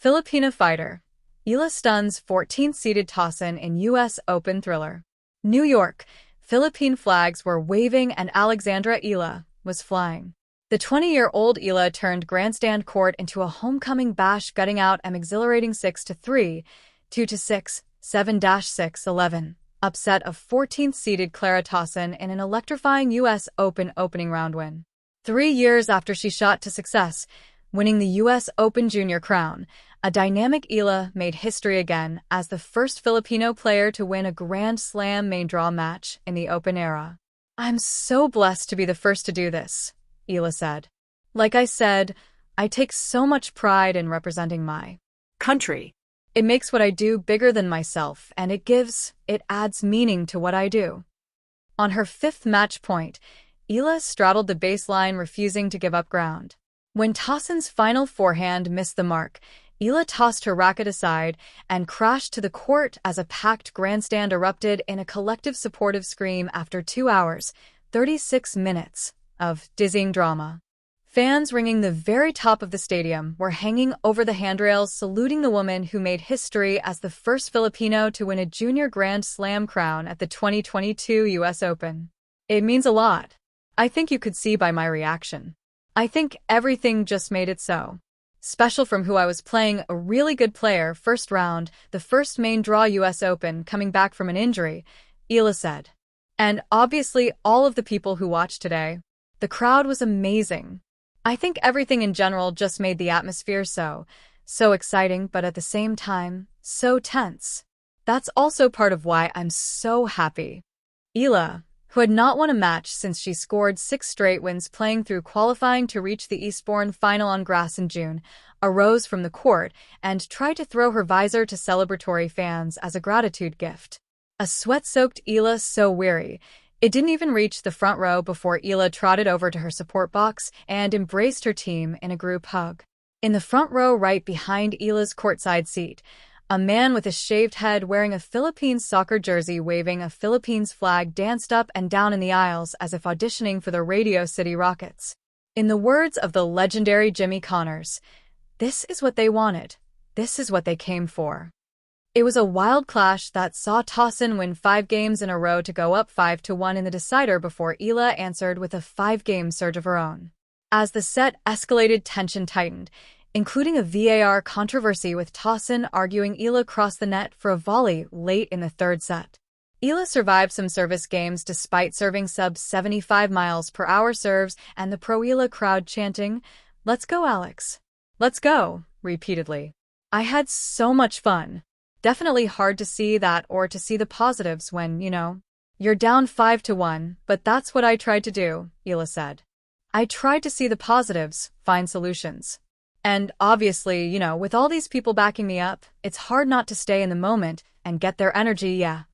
Filipina fighter. Eala stuns 14th-seeded Tauson in U.S. Open thriller. New York. Philippine flags were waving and Alexandra Eala was flying. The 20-year-old Eala turned Grandstand Court into a homecoming bash, gutting out an exhilarating 6-3, 2-6, 7-6, 11 upset of 14th-seeded Clara Tauson in an electrifying U.S. Open opening round win. 3 years after she shot to success, winning the U.S. Open Junior crown, a dynamic Eala made history again as the first Filipino player to win a Grand Slam main draw match in the Open era. "I'm so blessed to be the first to do this," Eala said. "Like I said, I take so much pride in representing my country. It makes what I do bigger than myself, and it adds meaning to what I do." On her 5th match point, Eala straddled the baseline, refusing to give up ground. When Tauson's final forehand missed the mark, Eala tossed her racket aside and crashed to the court as a packed grandstand erupted in a collective supportive scream after 2 hours, 36 minutes of dizzying drama. Fans ringing the very top of the stadium were hanging over the handrails, saluting the woman who made history as the first Filipino to win a junior Grand Slam crown at the 2022 U.S. Open. It means a lot. I think you could see by my reaction. I think everything just made it so special, from who I was playing a really good player first round, the first main draw U.S. Open coming back from an injury, Eala said. And obviously all of the people who watched today. The crowd was amazing. I think everything in general just made the atmosphere so exciting, but at the same time, so tense. That's also part of why I'm so happy. Eala, who had not won a match since she scored 6 straight wins playing through qualifying to reach the Eastbourne final on grass in June, arose from the court and tried to throw her visor to celebratory fans as a gratitude gift. A sweat-soaked Eala so weary, it didn't even reach the front row before Eala trotted over to her support box and embraced her team in a group hug. In the front row right behind Eala's courtside seat, a man with a shaved head wearing a Philippines soccer jersey waving a Philippines flag danced up and down in the aisles as if auditioning for the Radio City Rockets. In the words of the legendary Jimmy Connors, "This is what they wanted. This is what they came for." It was a wild clash that saw Tauson win 5 games in a row to go up 5-1 in the decider before Eala answered with a 5-game surge of her own. As the set escalated, tension tightened, including a VAR controversy with Tauson arguing Eala crossed the net for a volley late in the 3rd set. Eala survived some service games despite serving sub-75 miles per hour serves and the pro-Eala crowd chanting, "Let's go, Alex. Let's go," repeatedly. "I had so much fun." Definitely hard to see that or to see the positives when, you're down 5-1, but that's what I tried to do, Eala said. I tried to see the positives, find solutions. And obviously, with all these people backing me up, it's hard not to stay in the moment and get their energy, yeah.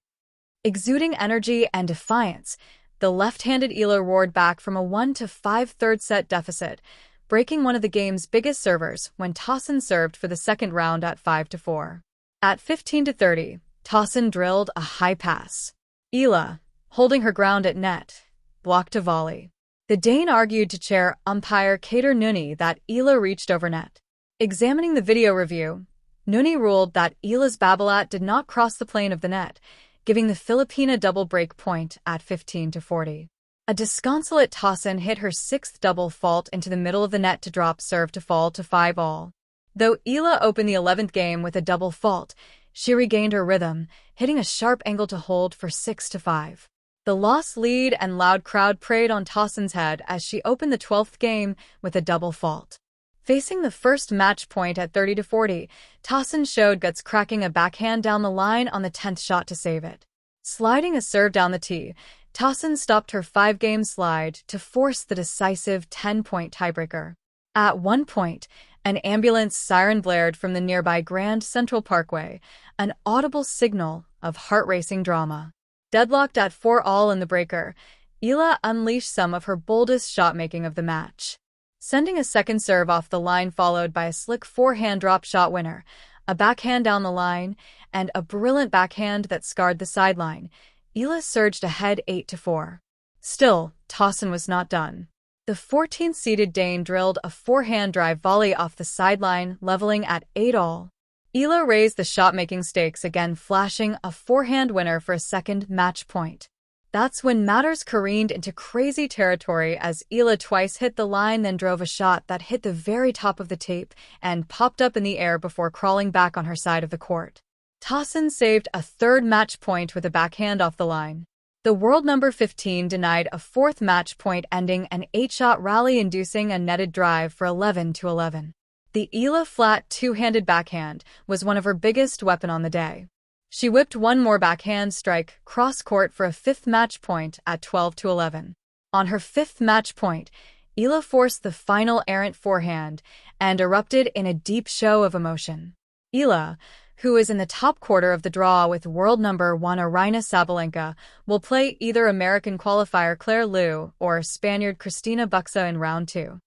Exuding energy and defiance, the left-handed Eala roared back from a 1-5 third set deficit, breaking one of the game's biggest servers when Tauson served for the second round at 5-4. At 15-30, Tauson drilled a high pass. Eala, holding her ground at net, blocked a volley. The Dane argued to chair umpire Kater Nuni that Eala reached over net. Examining the video review, Nuni ruled that Eala's babolat did not cross the plane of the net, giving the Filipina double break point at 15-40. A disconsolate Tauson hit her 6th double fault into the middle of the net to drop serve to fall to 5-all. Though Eala opened the 11th game with a double fault, she regained her rhythm, hitting a sharp angle to hold for 6-5. The lost lead and loud crowd preyed on Tauson's head as she opened the 12th game with a double fault. Facing the first match point at 30-40, Tauson showed guts, cracking a backhand down the line on the 10th shot to save it. Sliding a serve down the tee, Tauson stopped her 5-game slide to force the decisive 10-point tiebreaker. At one point, an ambulance siren blared from the nearby Grand Central Parkway, an audible signal of heart-racing drama. Deadlocked at 4-all in the breaker, Eala unleashed some of her boldest shot-making of the match. Sending a second serve off the line followed by a slick forehand drop shot winner, a backhand down the line, and a brilliant backhand that scarred the sideline, Eala surged ahead 8-4. Still, Tauson was not done. The 14th-seeded Dane drilled a forehand drive volley off the sideline, leveling at 8-all. Eala raised the shot-making stakes again, flashing a forehand winner for a second match point. That's when matters careened into crazy territory as Eala twice hit the line, then drove a shot that hit the very top of the tape and popped up in the air before crawling back on her side of the court. Tauson saved a third match point with a backhand off the line. The world number 15 denied a fourth match point, ending an 8-shot rally inducing a netted drive for 11-11. The Eala flat two-handed backhand was one of her biggest weapons on the day. She whipped one more backhand strike cross-court for a fifth match point at 12-11. On her fifth match point, Eala forced the final errant forehand and erupted in a deep show of emotion. Eala, who is in the top quarter of the draw with world number 1 Aryna Sabalenka, will play either American qualifier Claire Liu or Spaniard Cristina Buxa in round 2.